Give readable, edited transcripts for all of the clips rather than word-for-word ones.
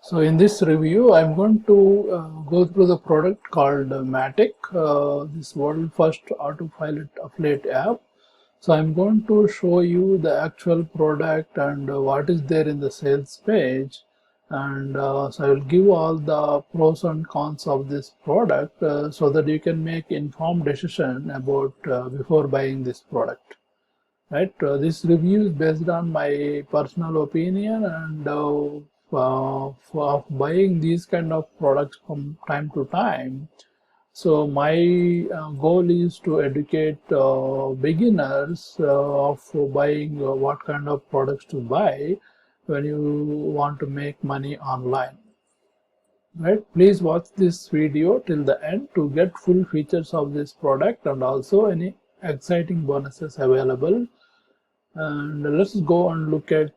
So in this review, I'm going to go through the product called Matic, this world first autopilot affiliate app. So I'm going to show you the actual product and what is there in the sales page. And so I will give all the pros and cons of this product so that you can make informed decision about before buying this product. Right, this review is based on my personal opinion and for buying these kind of products from time to time. So my goal is to educate beginners of buying what kind of products to buy when you want to make money online. Right, please watch this video till the end to get full features of this product and also any exciting bonuses available. And let's go and look at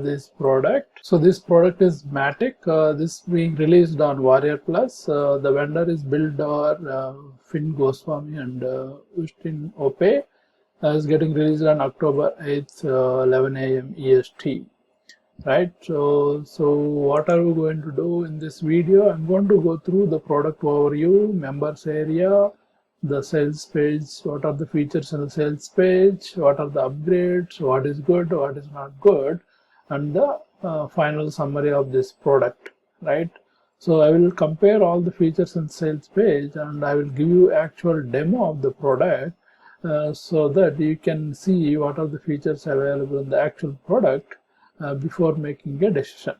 this product. So this product is Matic. This being released on Warrior Plus. The vendor is Builder, Finn Goswami and Ustin Ope. Is getting released on October 8th, 11 a.m. EST. Right. So what are we going to do in this video? I'm going to go through the product overview, members area, the sales page, what are the features in the sales page, what are the upgrades, what is good, what is not good, and the final summary of this product, right? So I will compare all the features in sales page and I will give you actual demo of the product so that you can see what are the features available in the actual product before making a decision.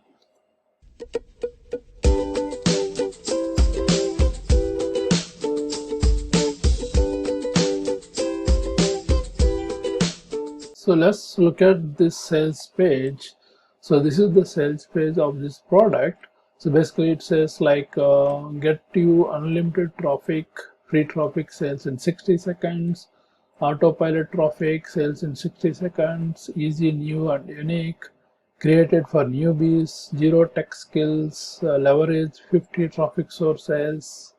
So let's look at this sales page. So this is the sales page of this product. So basically it says like get you unlimited traffic, free traffic sales in 60 seconds, autopilot traffic sales in 60 seconds, easy, new and unique, created for newbies, zero tech skills, leverage 50 traffic sources,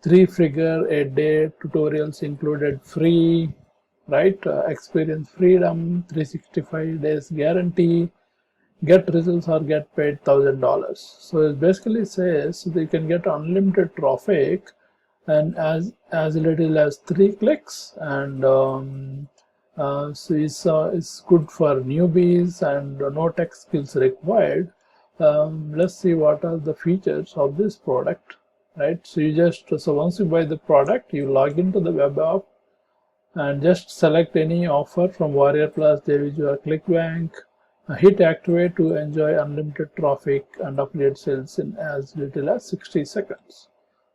3-figure a day tutorials included free, right? Experience freedom, 365 days guarantee, get results or get paid $1,000. So it basically says that you can get unlimited traffic and as little as 3 clicks, and so it's good for newbies and no tech skills required. Let's see what are the features of this product, right? So once you buy the product, you log into the web app and just select any offer from Warrior Plus, JVG or ClickBank. Hit activate to enjoy unlimited traffic and affiliate sales in as little as 60 seconds.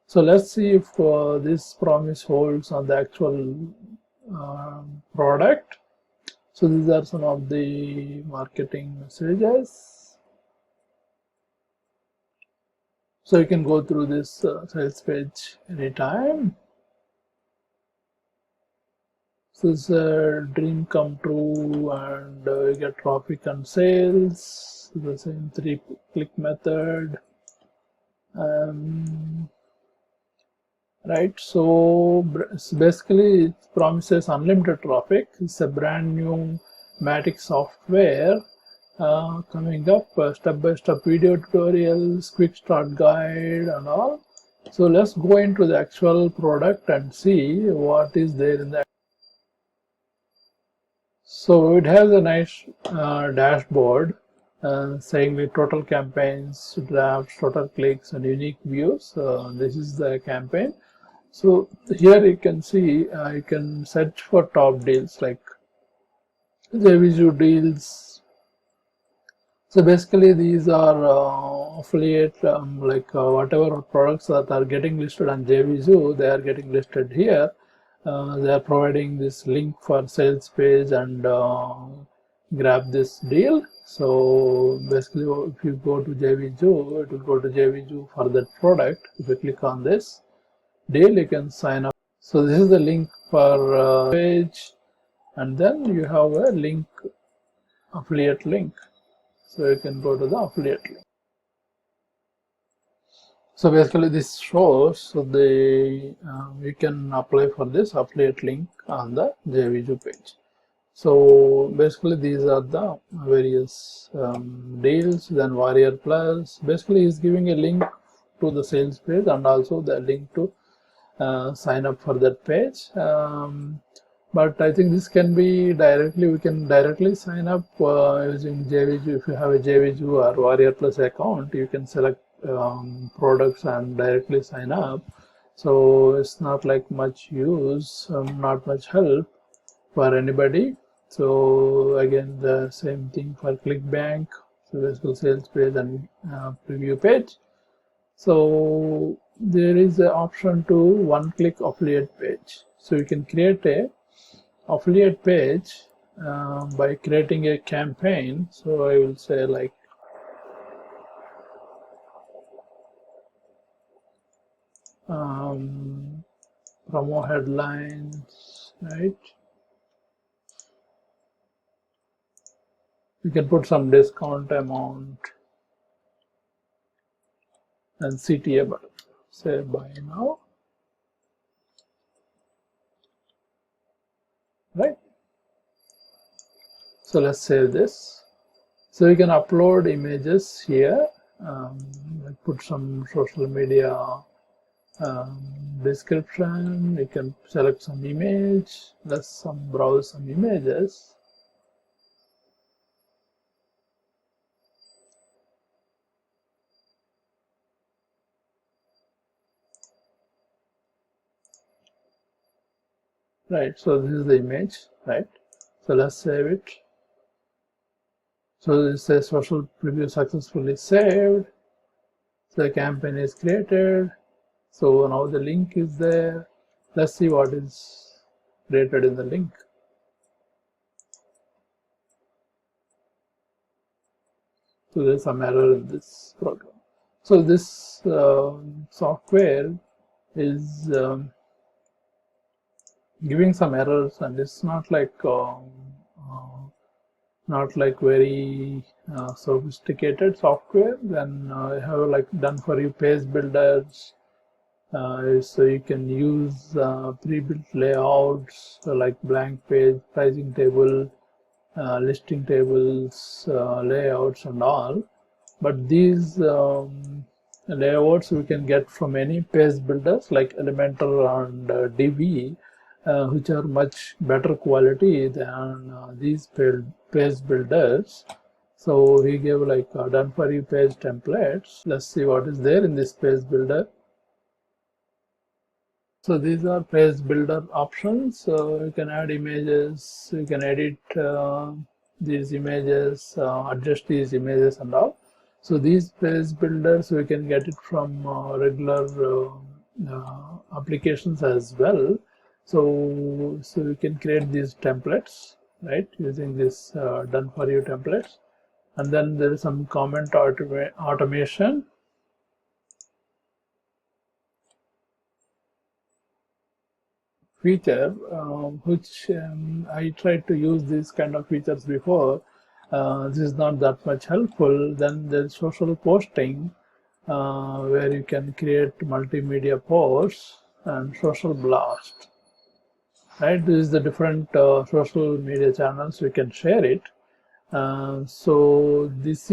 So let's see if this promise holds on the actual product. So these are some of the marketing messages. So you can go through this sales page anytime. So it's a dream come true, and you get traffic and sales, the same 3-click method. Right, so basically it promises unlimited traffic. It's a brand new Matic software coming up, step-by-step video tutorials, quick start guide and all. So let's go into the actual product and see what is there in the. So it has a nice dashboard saying the total campaigns, drafts, total clicks and unique views. This is the campaign. So here you can see you can search for top deals like JVG deals. So basically these are affiliate whatever products that are getting listed on JVG, they are getting listed here. They are providing this link for sales page and grab this deal. So basically if you go to JVG, it will go to JVG for that product. If you click on this deal, you can sign up. So this is the link for page, and then you have a link, affiliate link. So you can go to the affiliate link. So basically this shows you can apply for this affiliate link on the JVG page. So basically these are the various deals. Then Warrior Plus basically is giving a link to the sales page and also the link to sign up for that page. But I think this can be directly, we can directly sign up using JVG. If you have a JVG or Warrior Plus account, you can select products and directly sign up. So it's not like much use, not much help for anybody. So again, the same thing for ClickBank, so basically sales page and preview page. So there is an option to one-click affiliate page. So you can create a affiliate page by creating a campaign. So I will say like promo headlines, right? You can put some discount amount and CTA button. Say buy now, right? So let's save this. So you can upload images here. Put some social media description. You can select some image. Let's browse some images. Right, so this is the image, right? So let's save it. So this says social preview successfully saved. So the campaign is created. So now the link is there. Let's see what is created in the link. So there's some error in this program. So this software is giving some errors, and it's not like very sophisticated software. Then I have like done for you page builders, so you can use pre-built layouts like blank page, pricing table, listing tables, layouts and all. But these layouts we can get from any page builders like Elementor and DB, which are much better quality than these page builders. So we gave like done for you page templates. Let's see what is there in this page builder. So these are page builder options. So you can add images, you can edit these images, adjust these images and all. So these page builders we can get it from regular applications as well. So you can create these templates, right, using this done for you templates. And then there is some comment automation. Feature which I tried to use these kind of features before. This is not that much helpful. Then there's social posting, where you can create multimedia posts and social blast. Right, this is the different social media channels we can share it. So this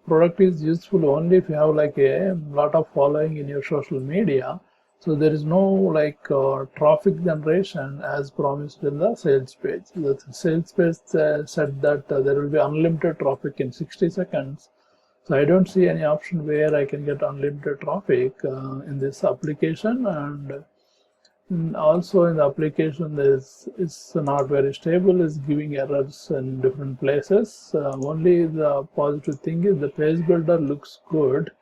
product is useful only if you have like a lot of following in your social media. So there is no like traffic generation as promised in the sales page. The sales page said that there will be unlimited traffic in 60 seconds. So I don't see any option where I can get unlimited traffic in this application. And also in the application it's not very stable, it's giving errors in different places. Only the positive thing is the page builder looks good,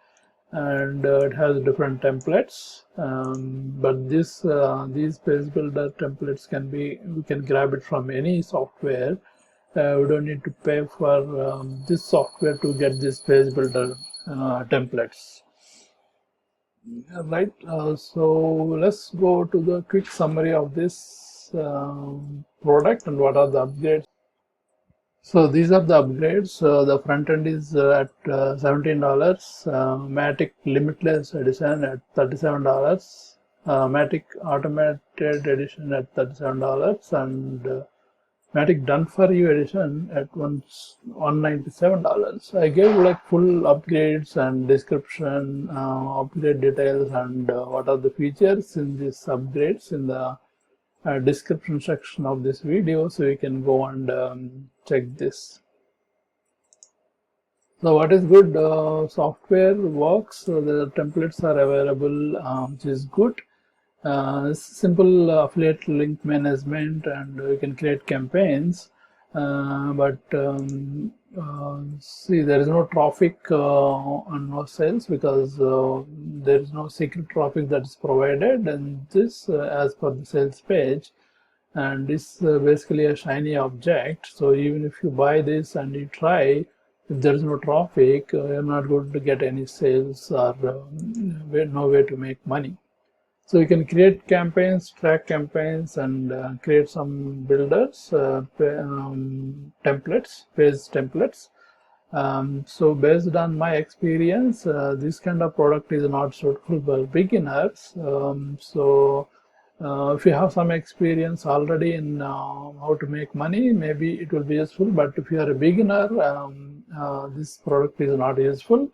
and it has different templates, but these page builder templates we can grab it from any software. We don't need to pay for this software to get these page builder templates. Right, so let's go to the quick summary of this product and what are the upgrades. So these are the upgrades. The front end is at $17, Matic Limitless Edition at $37, Matic Automated Edition at $37, and Matic Done For You edition at $197. I gave like full upgrades and description, upgrade details, and what are the features in these upgrades in the description section of this video, so you can go and check this. So what is good? Software works, the templates are available, which is good. Simple affiliate link management, and you can create campaigns, but see, there is no traffic and no sales, because there is no secret traffic that is provided, and this as per the sales page, and this basically a shiny object. So even if you buy this and you try, if there is no traffic, you're not going to get any sales, or no way to make money. So you can create campaigns, track campaigns, and create some builders, templates, page templates. So based on my experience, this kind of product is not suitable for beginners. If you have some experience already in how to make money, maybe it will be useful. But if you are a beginner, this product is not useful.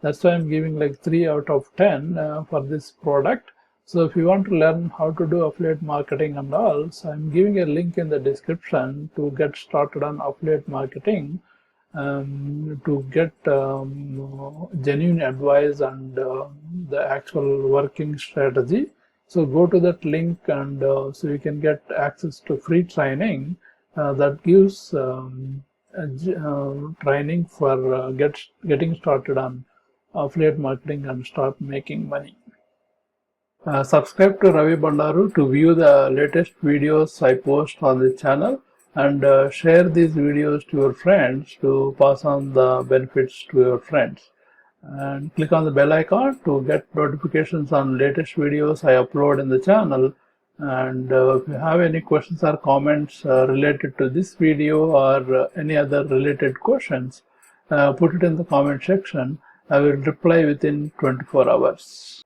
That's why I'm giving like 3 out of 10 for this product. So if you want to learn how to do affiliate marketing and all, so I'm giving a link in the description to get started on affiliate marketing, to get genuine advice and the actual working strategy. So go to that link, and so you can get access to free training that gives training for getting started on affiliate marketing and start making money. Subscribe to Ravi Bandaru to view the latest videos I post on the channel, and share these videos to your friends to pass on the benefits to your friends. And click on the bell icon to get notifications on latest videos I upload in the channel. And if you have any questions or comments related to this video, or any other related questions, put it in the comment section. I will reply within 24 hours.